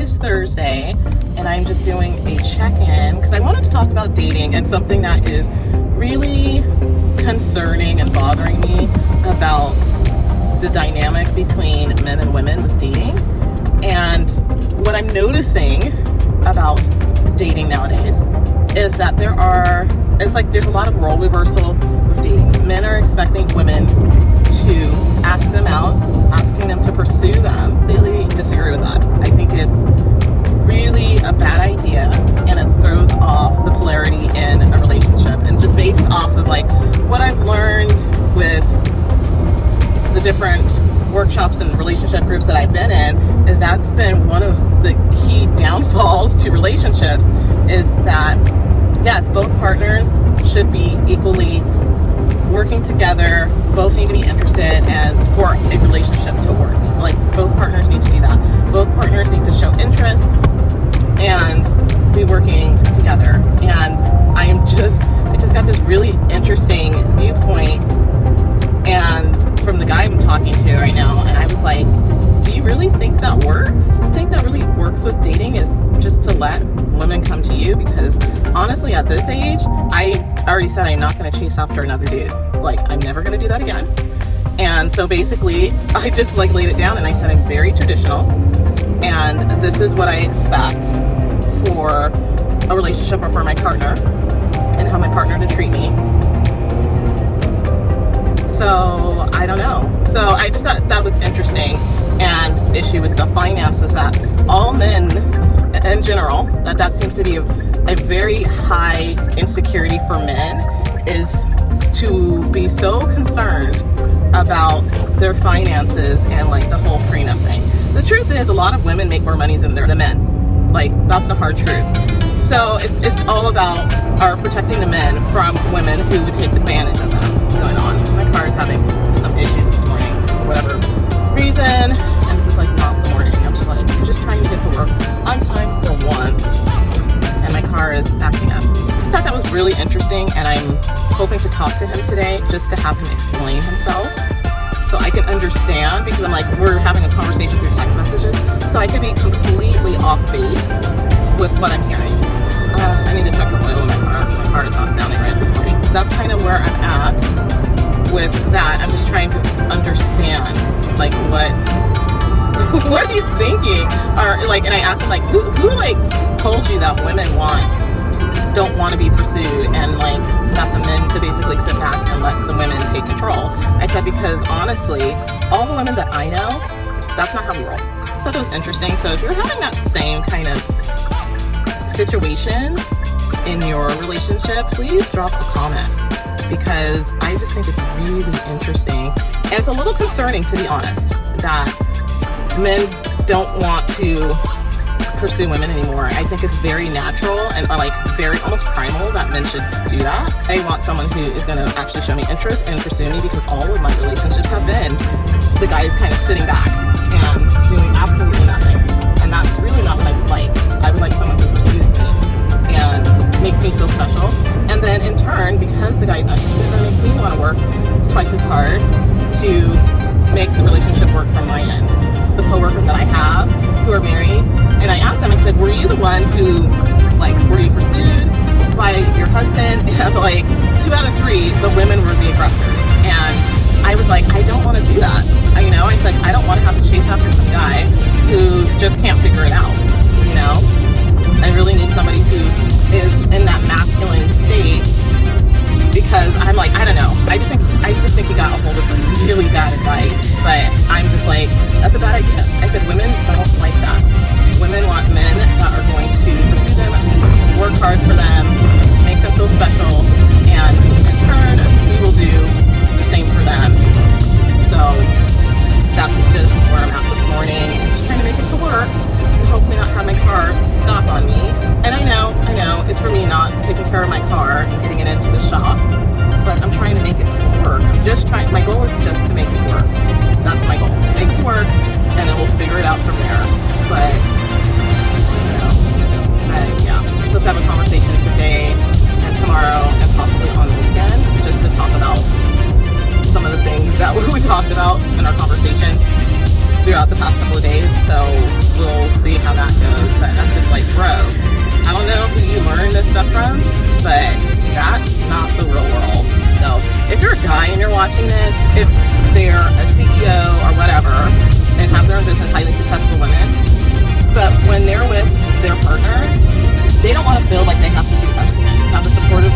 is Thursday, and I'm just doing a check-in because I wanted to talk about dating and something that is really concerning and bothering me about the dynamic between men and women with dating. And what I'm noticing about dating nowadays is that there's a lot of role reversal with dating. Men are expecting women to ask them out, asking them to pursue them. I really disagree with that. I think it's really a bad idea, and it throws off the polarity in a relationship. And just based off of like what I've learned with the different workshops and relationship groups that I've been in, is that's been one of the key downfalls to relationships, is that yes, both partners should be equally working together, both need to be interested, and for a relationship to work. Like, both partners need to do that. Both partners need to show interest and be working together. And I just got this really interesting viewpoint and from the guy I'm talking to right now, and I was like, do you really think that works? I think that really works with dating, is just to let women come to you? Because honestly, at this age, I already said I'm not going to chase after another dude. Like, I'm never going to do that again. And so basically, I just like laid it down and I said I'm very traditional, and this is what I expect for a relationship or for my partner, and how my partner to treat me. So I don't know. So I just thought that was interesting. And the issue with the finances, that all men in general, that seems to be a very high insecurity for men, is to be so concerned about their finances and like the whole prenup thing. The truth is, a lot of women make more money than the men. Like, that's the hard truth. So it's all about protecting the men from women who would take advantage of that. What's going on? My car is having some issues this morning for whatever reason, and this is like not the morning. I'm just trying to get to work on time for once, and my car is acting up. I thought that was really interesting, and I'm hoping to talk to him today just to have him explain himself so I can understand, because I'm like, we're having a conversation through text messages, so I could be completely off base with what I'm hearing. I need to check the oil in my car. My car is not sounding right this morning. That's kind of where I'm at with that. I'm just trying to understand like what he's thinking, or like, and I asked him like, who like told you that women don't want to be pursued, and like not the men to basically sit back and let the women take control. I said, because honestly, all the women that I know, that's not how we roll. I thought it was interesting. So if you're having that same kind of situation in your relationship, please drop a comment, because I just think it's really interesting, and it's a little concerning, to be honest, that men don't want to pursue women anymore. I think it's very natural and like very almost primal that men should do that. I want someone who is going to actually show me interest and pursue me, because all of my relationships have been the guy is kind of sitting back and doing absolutely nothing, and that's really not what I would like. I would like someone who pursues me and makes me feel special, and then in turn, because the guy's interested, that makes me want to work twice as hard to make the relationship work from my end. The coworkers that I have who are married, and I asked them, I said, were you the one who, like, were you pursued by your husband? And like 2 out of 3, the women were the aggressors. And I was like, I don't want to do that. I said, I don't want to have to chase after some guy who just can't figure it out. I really need somebody who is in that masculine state, because I'm like, I don't know. I just think he got a hold of some really bad advice, but I'm just like, that's a bad idea. I said, women don't like that. Women want men that are going to pursue them, work hard for them, make them feel special, and in turn, we will do the same for them. So that's just where I'm at this morning. Just trying to make it to work, and hopefully not have my car stop on me. And I know it's for me not taking care of my car and getting it into the shop, but I'm trying to make it to work. My goal is just to make it to work. That's my goal. Make it to work, and then we'll figure it out from there. But yeah, we're supposed to have a conversation today and tomorrow and possibly on the weekend, just to talk about some of the things that we talked about in our conversation. throughout the past couple of days, so we'll see how that goes. But I'm just like, bro, I don't know who you learned this stuff from, but that's not the real world. So if you're a guy and you're watching this, if they're a CEO or whatever and have their own business, highly successful women, but when they're with their partner, they don't want to feel like they have to do everything, have the support of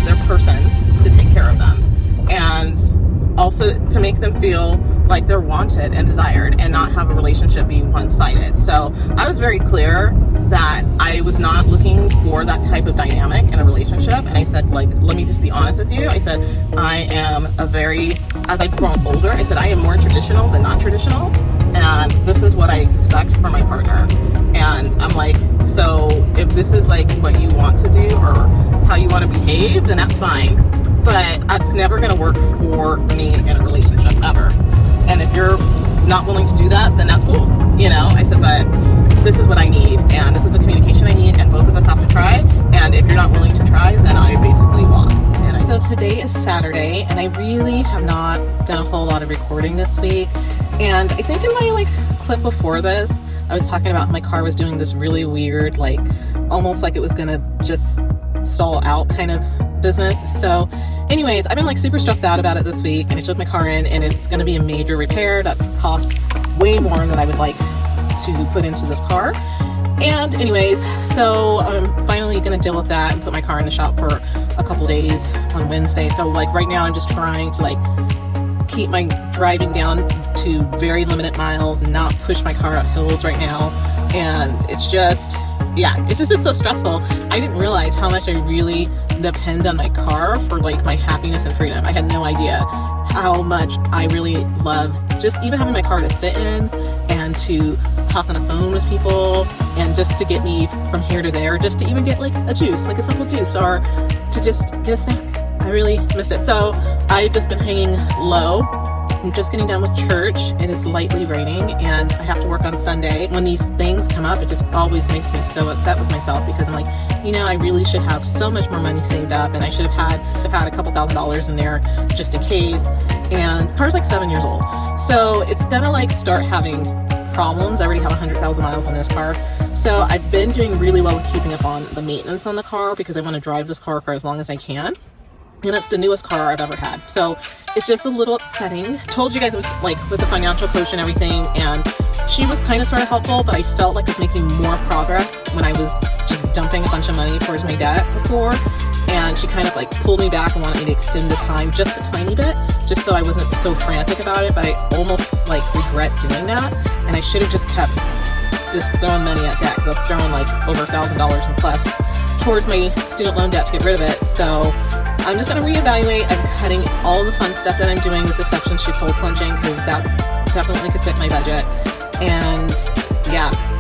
their person to take care of them, and also to make them feel like they're wanted and desired and not have a relationship being one-sided. So I was very clear that I was not looking for that type of dynamic in a relationship. And I said, like, let me just be honest with you. I said, I am as I've grown older, I said, I am more traditional than non-traditional. And this is what I expect from my partner. And I'm like, so if this is like what you want to do or how you want to behave, then that's fine. But that's never going to work for me in a relationship ever. And if you're not willing to do that, then that's cool. You know, I said, but this is what I need, and this is the communication I need, and both of us have to try. And if you're not willing to try, then I basically walk. So today is Saturday, and I really have not done a whole lot of recording this week. And I think in my clip before this, I was talking about how my car was doing this really weird, almost like it was gonna just stall out kind of business. So anyways, I've been super stressed out about it this week, and I took my car in, and it's going to be a major repair that's cost way more than I would like to put into this car. And anyways, so I'm finally going to deal with that and put my car in the shop for a couple days on Wednesday. So right now I'm just trying to keep my driving down to very limited miles and not push my car up hills right now. And it's just been so stressful. I didn't realize how much I really depend on my car for my happiness and freedom. I had no idea how much I really love just even having my car to sit in and to talk on the phone with people, and just to get me from here to there, just to even get a juice, a simple juice, or to just get a snack. I really miss it. So I've just been hanging low. I'm just getting done with church. It is lightly raining, and I have to work on Sunday. When these things come up, it just always makes me so upset with myself, because I'm like, I really should have so much more money saved up, and I should have had a couple $1,000s in there just in case. And the car's 7 years old, so it's gonna start having problems. I already have 100,000 miles on this car, so I've been doing really well with keeping up on the maintenance on the car, because I want to drive this car for as long as I can. And it's the newest car I've ever had. So it's just a little upsetting. Told you guys it was with the financial coach and everything, and she was kind of sort of helpful, but I felt like I was making more progress when I was just dumping a bunch of money towards my debt before. And she kind of pulled me back and wanted me to extend the time just a tiny bit, just so I wasn't so frantic about it. But I almost regret doing that. And I should have just kept throwing money at debt, because I was throwing over $1,000 and plus towards my student loan debt to get rid of it. So I'm just going to reevaluate. I'm cutting all the fun stuff that I'm doing, with the exception to pole plunging, because that's definitely could fit my budget. And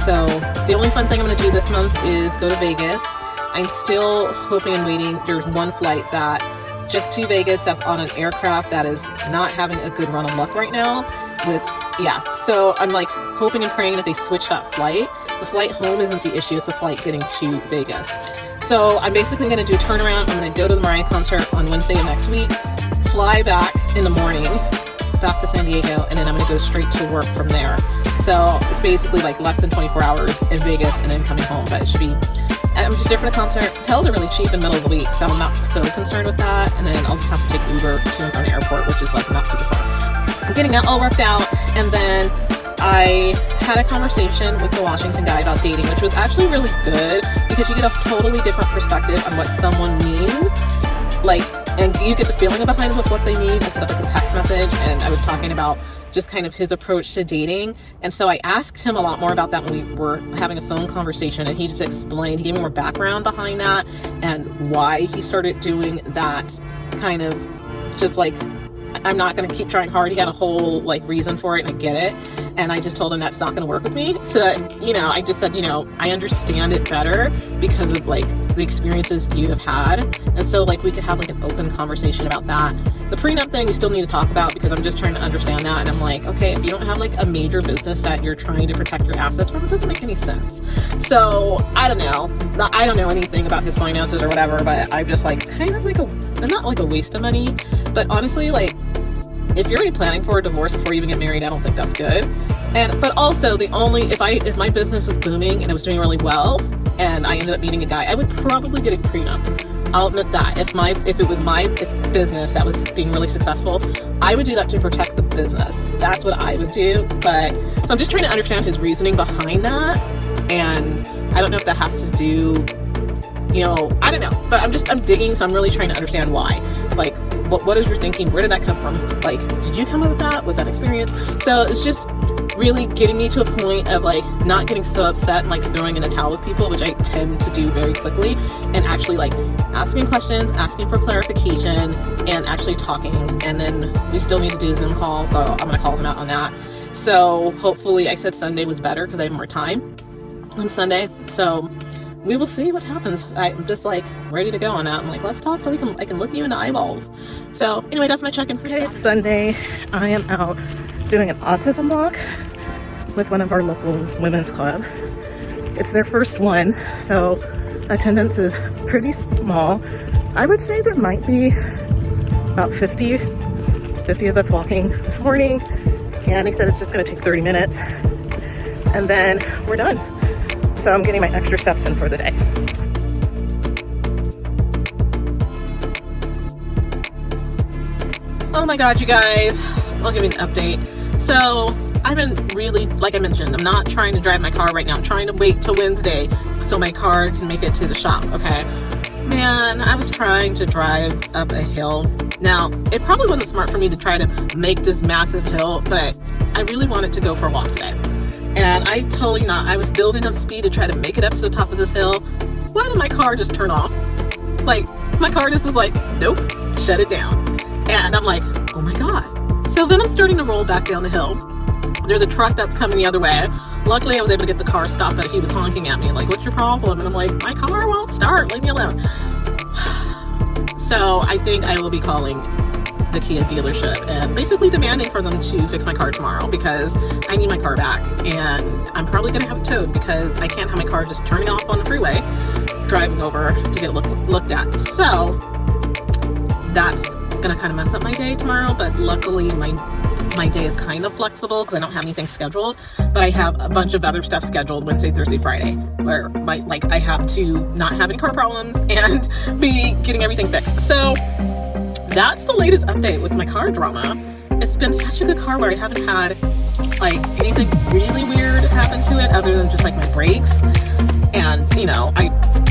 so the only fun thing I'm going to do this month is go to Vegas. I'm still hoping and waiting. There's one flight that just to Vegas that's on an aircraft that is not having a good run of luck right now. So I'm hoping and praying that they switch that flight. The flight home isn't the issue, it's the flight getting to Vegas. So I'm basically going to do a turnaround. I'm going to go to the Mariah concert on Wednesday of next week, fly back in the morning, back to San Diego, and then I'm going to go straight to work from there. So it's basically less than 24 hours in Vegas and then coming home. But it should be, I'm just there for the concert. Hotels are really cheap in the middle of the week, so I'm not so concerned with that. And then I'll just have to take Uber to and from the airport, which is not super far. I'm getting that all worked out. And then I had a conversation with the Washington guy about dating, which was actually really good, because you get a totally different perspective on what someone means. And you get the feeling behind them with what they mean instead of a text message. And I was talking about just kind of his approach to dating. And so I asked him a lot more about that when we were having a phone conversation, and he just explained, he gave me more background behind that and why he started doing that kind of just I'm not going to keep trying hard. He had a whole reason for it, and I get it. And I just told him that's not going to work with me. So, I just said, I understand it better because of the experiences you have had. And so we could have an open conversation about that. The prenup thing we still need to talk about, because I'm just trying to understand that. And I'm okay, if you don't have a major business that you're trying to protect your assets from, it doesn't make any sense. So I don't know. I don't know anything about his finances or whatever, but I'm just kind of not a waste of money, but honestly, if you're already planning for a divorce before you even get married, I don't think that's good. But also the only, if my business was booming and it was doing really well and I ended up meeting a guy, I would probably get a prenup. I'll admit that. If it was my business that was being really successful, I would do that to protect the business. That's what I would do. So I'm just trying to understand his reasoning behind that. And I don't know if that has to do, I don't know. But I'm digging, so I'm really trying to understand why. Like, what is your thinking? Where did that come from? Like, did you come up with that? Was that experience? So it's just really getting me to a point of like not getting so upset and like throwing in a towel with people, which I tend to do very quickly, and actually like asking questions, asking for clarification, and actually talking. And then we still need to do a Zoom call, so I'm gonna call him out on that. So hopefully, I said Sunday was better because I have more time on Sunday. So we will see what happens. I'm just like ready to go on that. I'm like, let's talk so I can look you in the eyeballs. So anyway, that's my check-in for Saturday. It's Sunday. I am out doing an autism walk with one of our local women's club. It's their first one, so attendance is pretty small. I would say there might be about 50 of us walking this morning, and he said it's just going to take 30 minutes and then we're done. So I'm getting my extra steps in for the day. Oh my god, you guys, I'll give you an update. So I've been really, like I mentioned, I'm not trying to drive my car right now. I'm trying to wait till Wednesday so my car can make it to the shop, okay? Man, I was trying to drive up a hill. Now, it probably wasn't smart for me to try to make this massive hill, but I really wanted to go for a walk today. And I totally not. I was building up speed to try to make it up to the top of this hill. Why did my car just turn off? Like, my car just was like, nope, shut it down. And I'm like, oh my god. So then I'm starting to roll back down the hill. There's a truck that's coming the other way. Luckily, I was able to get the car stopped, but he was honking at me like, what's your problem? And I'm like, my car won't start, leave me alone. So I think I will be calling the Kia dealership and basically demanding for them to fix my car tomorrow because I need my car back. And I'm probably gonna have it towed because I can't have my car just turning off on the freeway, driving over to get it looked at. So that's gonna kind of mess up my day tomorrow, but luckily my day is kind of flexible because I don't have anything scheduled, but I have a bunch of other stuff scheduled Wednesday, Thursday, Friday, where I have to not have any car problems and be getting everything fixed. So that's the latest update with my car drama. It's been such a good car where I haven't had like anything really weird happen to it other than just like my brakes and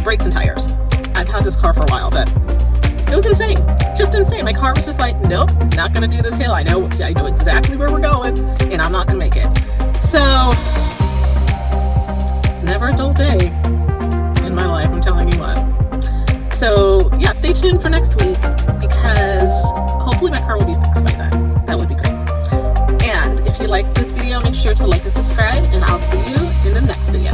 brakes and tires. I've had this car for a while, but it was insane, just insane. My car was just like, nope, not gonna do this hill. I know exactly where we're going, and I'm not gonna make it. So, never a dull day in my life, I'm telling you what. So, yeah, stay tuned for next week because hopefully my car will be fixed by then. That would be great. And if you like this video, make sure to like and subscribe, and I'll see you in the next video.